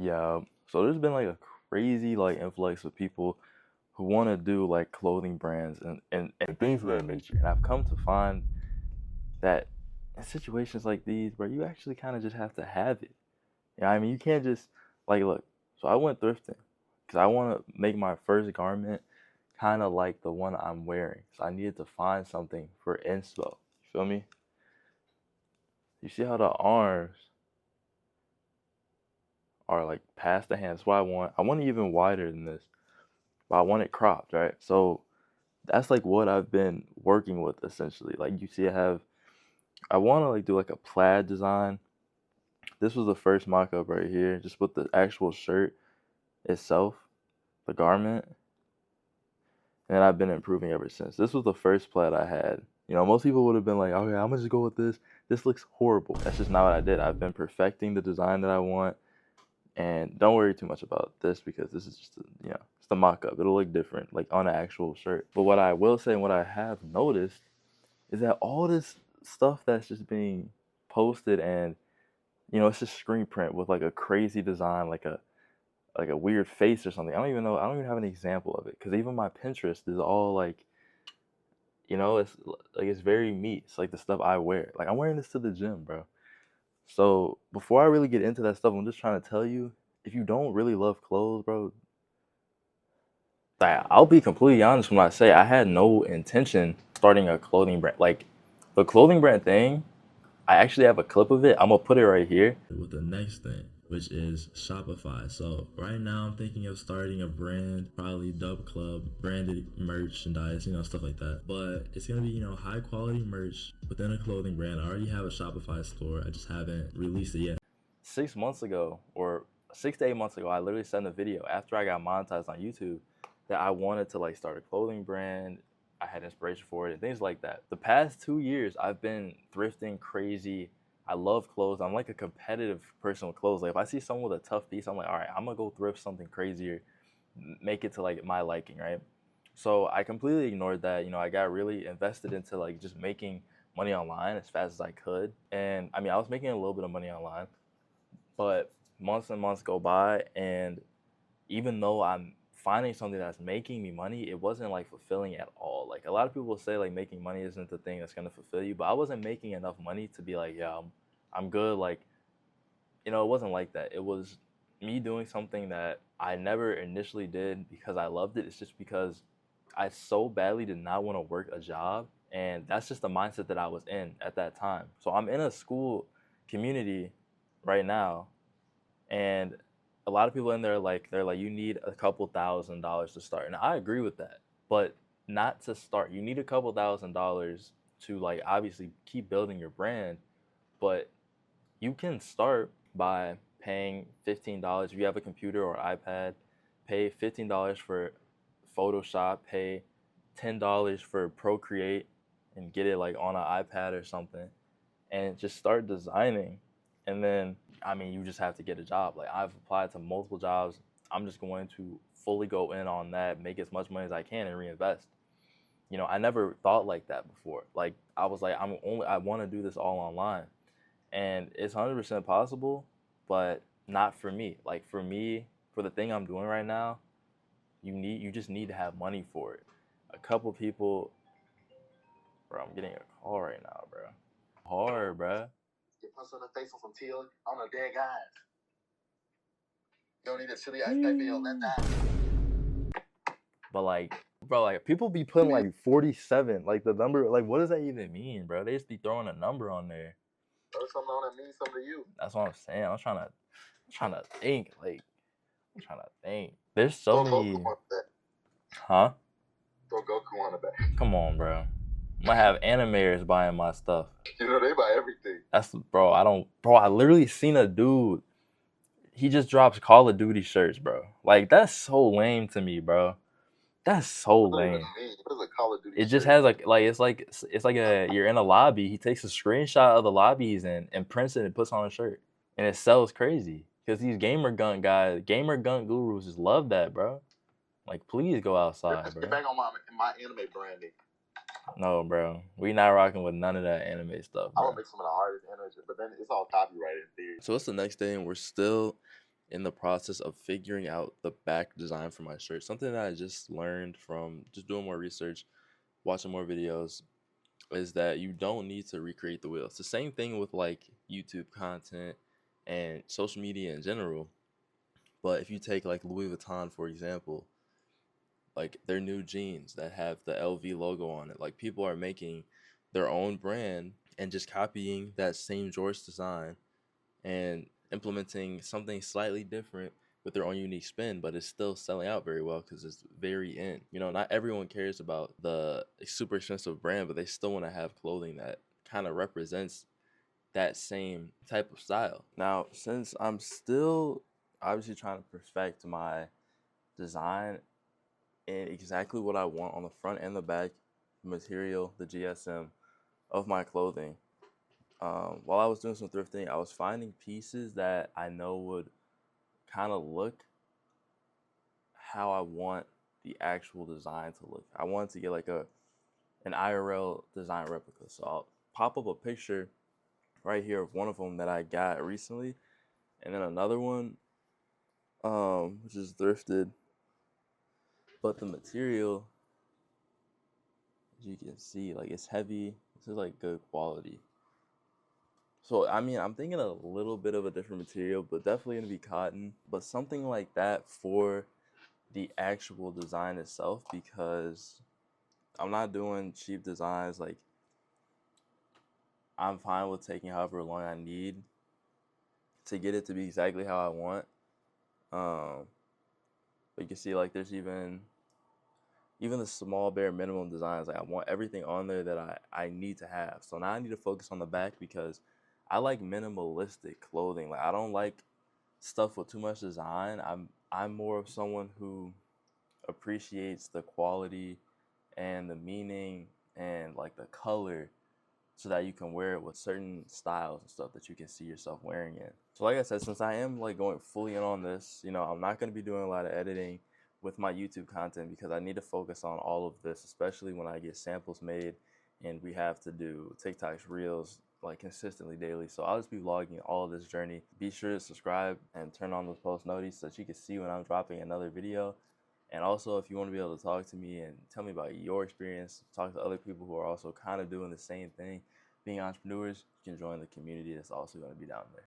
Yeah. So there's been like a crazy like influx of people who want to do like clothing brands and things of that nature. And I've come to find that in situations like these, bro, you actually kind of just have to have it. You know what I mean? You can't just like look. So I went thrifting because I want to make my first garment kind of like the one I'm wearing. So I needed to find something for inspo. You feel me? You see how the arms are like past the hands. That's what I want. I want it even wider than this, but I want it cropped, right? So that's like what I've been working with essentially. Like you see, I want to like do like a plaid design. This was the first mock-up right here, just with the actual shirt itself, the garment, and then I've been improving ever since. This was the first plaid I had. You know, most people would have been like, okay, I'm gonna just go with this. This looks horrible. That's just not what I did. I've been perfecting the design that I want. And don't worry too much about this because this is just, it's the mock-up. It'll look different, like on an actual shirt. But what I will say and what I have noticed is that all this stuff that's just being posted and, it's just screen print with like a crazy design, like a weird face or something. I don't even know. I don't even have an example of it because even my Pinterest is all like, it's like it's very me. It's like the stuff I wear. Like I'm wearing this to the gym, bro. So before I really get into that stuff, I'm just trying to tell you, if you don't really love clothes, bro, like, I'll be completely honest when I say I had no intention starting a clothing brand. Like the clothing brand thing, I actually have a clip of it. I'm gonna put it right here. With the next thing, which is Shopify. So right now I'm thinking of starting a brand, probably Dub Club, branded merchandise, stuff like that. But it's gonna be, high quality merch within a clothing brand. I already have a Shopify store. I just haven't released it yet. 6 months ago, or 6 to 8 months ago, I literally sent a video after I got monetized on YouTube that I wanted to like start a clothing brand. I had inspiration for it and things like that. The past 2 years, I've been thrifting crazy. I love clothes. I'm like a competitive person with clothes. Like if I see someone with a tough piece, I'm like, all right, I'm gonna go thrift something crazier, make it to like my liking, right? So I completely ignored that. I got really invested into like just making money online as fast as I could. And I mean, I was making a little bit of money online, but months and months go by, and even though I'm finding something that's making me money, it wasn't like fulfilling at all. Like a lot of people say like making money isn't the thing that's gonna fulfill you, but I wasn't making enough money to be like, yeah, I'm good. Like, it wasn't like that. It was me doing something that I never initially did because I loved it. It's just because I so badly did not want to work a job. And that's just the mindset that I was in at that time. So I'm in a school community right now, and a lot of people in there like they're like, you need a couple $1,000s to start, and I agree with that, but not to start. You need a couple $1,000s to like obviously keep building your brand, but you can start by paying $15 if you have a computer or iPad. Pay $15 for Photoshop. Pay $10 for Procreate and get it like on an iPad or something, and just start designing. And then, I mean, you just have to get a job. Like I've applied to multiple jobs. I'm just going to fully go in on that, make as much money as I can, and reinvest. I never thought like that before. Like I was like, I want to do this all online, and it's 100% possible, but not for me. Like for me, for the thing I'm doing right now, you just need to have money for it. A couple people, bro. I'm getting a call right now, bro. Hard, bro. Get punched in the face with some teal on a dead guys. You don't need a chili ice pack on that die. But like, bro, like people be putting like 47, like the number, like what does that even mean, bro? They just be throwing a number on there. There's something on that means something to you. That's what I'm saying. I'm trying to think. Like, I'm trying to think. There's so many. Huh? Throw Goku on the back. Come on, bro. I'm gonna have animators buying my stuff. They buy everything. Bro, I literally seen a dude. He just drops Call of Duty shirts, bro. Like, that's so lame to me, bro. That's so lame. What is a Call of Duty it just has it's like you're in a lobby. He takes a screenshot of the lobby he's in and prints it and puts on a shirt, and it sells crazy because these gamer gun guys, gamer gun gurus, just love that, bro. Like, please go outside, bro. Get back on my anime branding. No, bro, we not rocking with none of that anime stuff, bro. I would make some of the hardest anime, but then it's all copyrighted in theory. So what's the next thing? We're still in the process of figuring out the back design for my shirt. Something that I just learned from just doing more research, watching more videos, is that you don't need to recreate the wheel. It's the same thing with like YouTube content and social media in general. But if you take like Louis Vuitton, for example, like their new jeans that have the LV logo on it, like people are making their own brand and just copying that same George design and implementing something slightly different with their own unique spin, but it's still selling out very well because it's very in. You know, not everyone cares about the super expensive brand, but they still want to have clothing that kind of represents that same type of style. Now, since I'm still obviously trying to perfect my design and exactly what I want on the front and the back material, the GSM of my clothing, while I was doing some thrifting, I was finding pieces that I know would kind of look how I want the actual design to look. I wanted to get like an IRL design replica. So I'll pop up a picture right here of one of them that I got recently, and then another one, which is thrifted, but the material, as you can see, like it's heavy. This is like good quality. So, I mean, I'm thinking a little bit of a different material, but definitely gonna be cotton, but something like that for the actual design itself, because I'm not doing cheap designs. Like, I'm fine with taking however long I need to get it to be exactly how I want. But you can see, like, there's even the small bare minimum designs. Like, I want everything on there that I need to have. So now I need to focus on the back because I like minimalistic clothing. Like, I don't like stuff with too much design. I'm more of someone who appreciates the quality and the meaning and like the color, so that you can wear it with certain styles and stuff that you can see yourself wearing it. So like I said, since I am like going fully in on this, you know, I'm not going to be doing a lot of editing with my YouTube content because I need to focus on all of this, especially when I get samples made and we have to do TikToks, Reels, like consistently daily. So I'll just be vlogging all of this journey. Be sure to subscribe and turn on those post notifications so that you can see when I'm dropping another video. And also, if you want to be able to talk to me and tell me about your experience, talk to other people who are also kind of doing the same thing, being entrepreneurs, you can join the community that's also going to be down there.